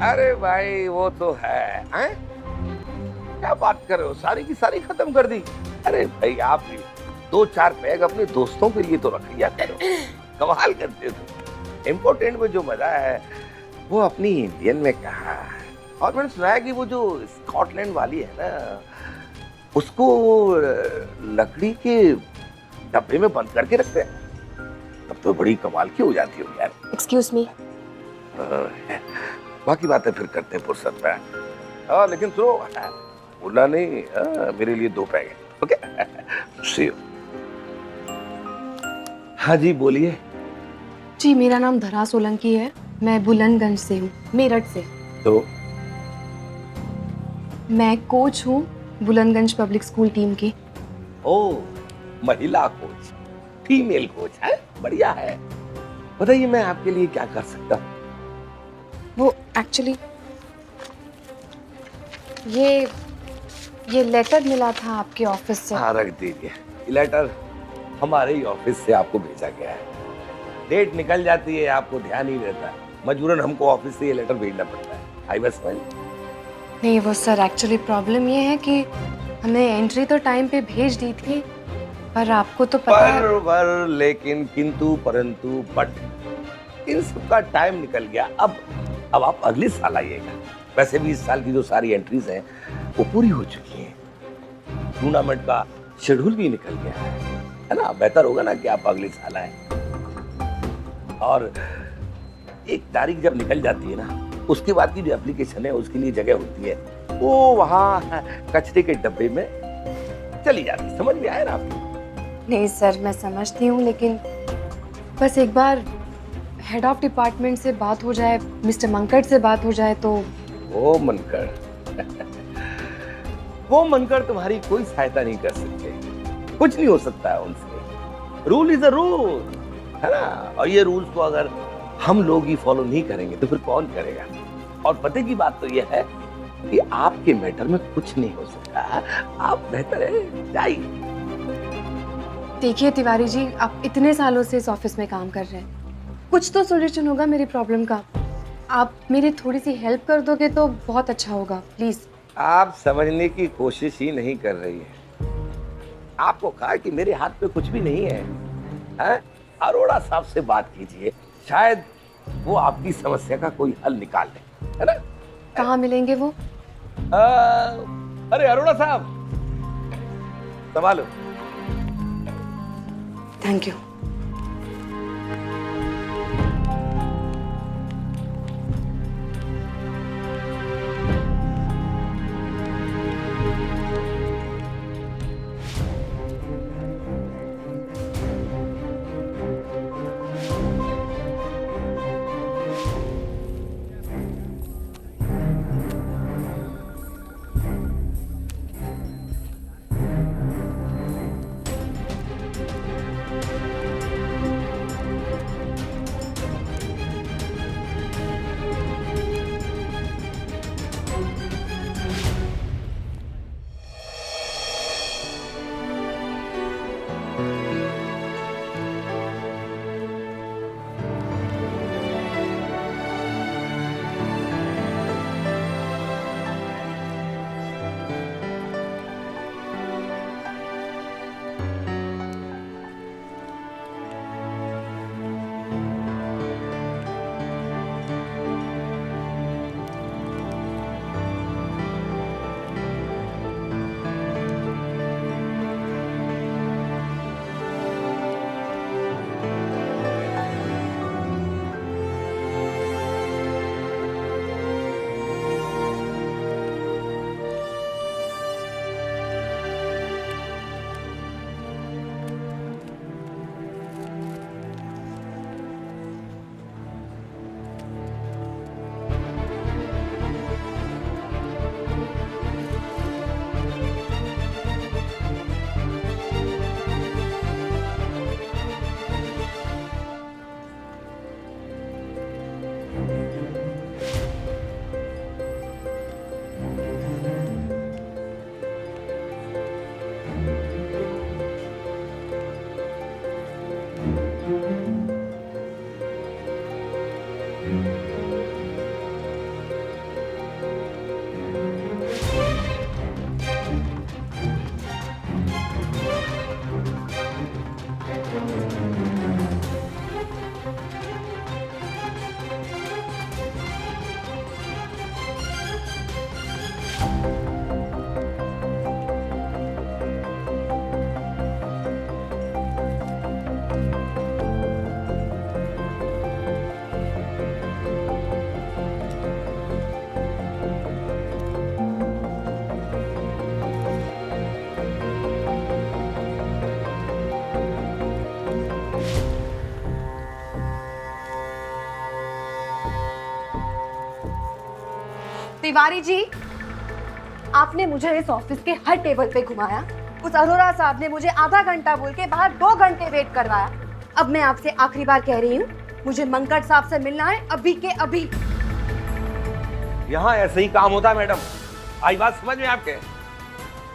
अरे भाई वो तो है, हैं? क्या बात कर रहे हो, सारी की सारी खत्म कर दी? अरे भाई आप भी दो चार पैग अपने दोस्तों के लिए तो रख लिया करो। कमाल करते हो। इम्पोर्टेंट में जो मजा है वो अपनी इंडियन में कहा। और मैंने सुना है कि वो जो स्कॉटलैंड वाली है ना, उसको लकड़ी के डब्बे में बंद करके रखते हैं। तब तो बड़ी कमाल की हो जाती हो यार। Excuse me. बाकी बातें फिर करते हैं फुर्सत में। हाँ लेकिन सुनो, बोला नहीं, मेरे लिए दो पैग हैं, ओके? C you. हाँ जी बोलिए। जी मेरा नाम धरा सोलंकी है, मैं बुलंदगंज से हूँ, मेरठ से। तो मैं कोच हूँ बुलंदगंज पब्लिक स्कूल टीम की। ओ, महिला कोच, फीमेल कोच है, बढ़िया है। बताइए मैं आपके लिए क्या कर सकता हूँ? वो एक्चुअली ये लेटर मिला था आपके ऑफिस से। हाँ रख दीजिए। ये लेटर हमारे ही ऑफिस से आपको भेजा गया है। डेट निकल जाती है, आपको ध्यान ही रहता है, मजबूरन हमको ऑफिस से ये लेटर भेजना पड़ता है। आई बस समझ। नहीं वो सर, एक्चुअली प्रॉब्लम ये है कि हमें एंट्री तो टाइम पे भेज दी थी, पर आपको तो पता है। पर लेकिन किंतु परंतु बट इन सब का टाइम निकल गया। अब आप अगले साल आइएगा। वैसे भी इस साल की जो सारी एंट्रीज हैं वो पूरी हो चुकी हैं। टूर्नामेंट का शेड्यूल भी निकल गया है ना? बेहतर होगा ना कि आप अगले साल आए। और एक तारीख जब निकल जाती है ना, उसके बाद की जो एप्लीकेशन है उसके लिए जगह होती है, वो वहाँ कचरे के डब्बे में चली जाती है। समझ में आया ना आपको? नहीं सर मैं समझती हूँ, लेकिन बस एक बार हेड ऑफ डिपार्टमेंट से बात हो जाए, मिस्टर मंकट से बात हो जाए तो। वो मनकर वो मनकर तुम्हारी कोई सहायता नहीं कर सकते। कुछ नहीं हो सकता है उनसे। रूल इज अ रूल, है ना? और ये रूल्स को अगर हम लोग ही फॉलो नहीं करेंगे तो फिर कौन करेगा? और पते की बात तो ये है कि आपके मैटर में कुछ नहीं हो सकता। आप बेहतर है जाइए। देखिए तिवारी जी, आप इतने सालों से इस ऑफिस में काम कर रहे हैं, कुछ तो सोल्यूशन होगा मेरी प्रॉब्लम का। आप मेरी थोड़ी सी हेल्प कर दोगे तो बहुत अच्छा होगा, प्लीज। आप समझने की कोशिश ही नहीं कर रही है। आपको कहा कि मेरे हाथ पे कुछ भी नहीं है, हैं? अरोड़ा साहब से बात कीजिए, शायद वो आपकी समस्या का कोई हल निकाल ले, है ना? कहाँ मिलेंगे वो? अरे अरोड़ा साहब, संभालो। Thank you. तिवारी जी, आपने मुझे इस ऑफिस के हर टेबल पे घुमाया। उस अरोरा साहब ने मुझे आधा घंटा बोल के बाहर 2 घंटे वेट करवाया। अब मैं आपसे आखिरी बार कह रही हूँ, मुझे मंकट साहब से मिलना है अभी के अभी। यहाँ ऐसे ही काम होता है मैडम, आई बात समझ में आपके?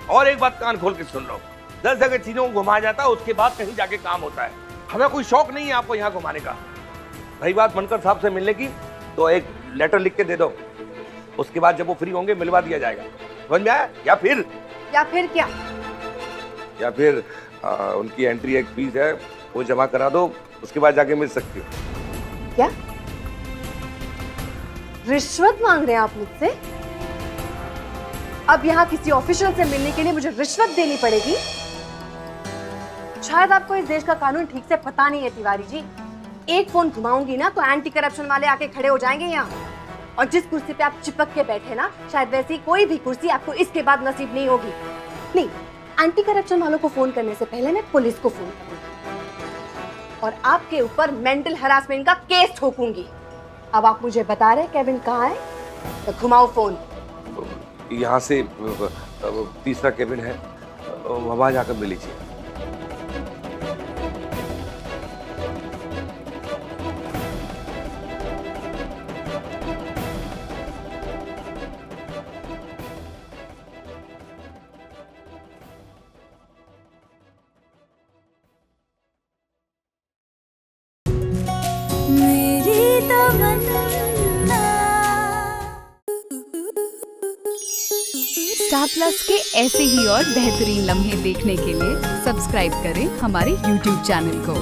और एक बात कान खोल के सुन लो, 10 जगह चीजों को घुमाया जाता है, उसके बाद कहीं जाके काम होता है। हमें कोई शौक नहीं है आपको यहाँ घुमाने का। रही बात मनकर साहब से मिलने की, तो एक लेटर लिख के दे दो, उसके बाद जब वो फ्री होंगे मिलवा दिया जाएगा। समझ में आया? या फिर क्या? या फिर उनकी एंट्री एक फीस है, वो जमा करा दो, उसके बाद जाके मिल सकती हो। क्या रिश्वत मांग रहे हैं आप मुझसे? अब यहाँ किसी ऑफिशियल से मिलने के लिए मुझे रिश्वत देनी पड़ेगी? शायद आपको इस देश का कानून ठीक से पता नहीं है तिवारी जी। एक फोन घुमाऊंगी ना तो एंटी करप्शन वाले आके खड़े हो जाएंगे यहाँ। और जिस कुर्सी पे आप चिपक के बैठे ना, शायद वैसी कोई भी कुर्सी आपको इसके बाद नसीब नहीं होगी। नहीं, एंटी करप्शन वालों को फोन करने से पहले मैं पुलिस को फोन करूंगी और आपके ऊपर मेंटल हरासमेंट का केस ठोकूंगी। अब आप मुझे बता रहे केविन कहाँ है? तो घुमाओ फोन। यहाँ से तीसरा केबिन है, वहां जाकर मिल लीजिए। मेरी तमन्ना। स्टार प्लस के ऐसे ही और बेहतरीन लम्हे देखने के लिए सब्सक्राइब करें हमारे YouTube चैनल को।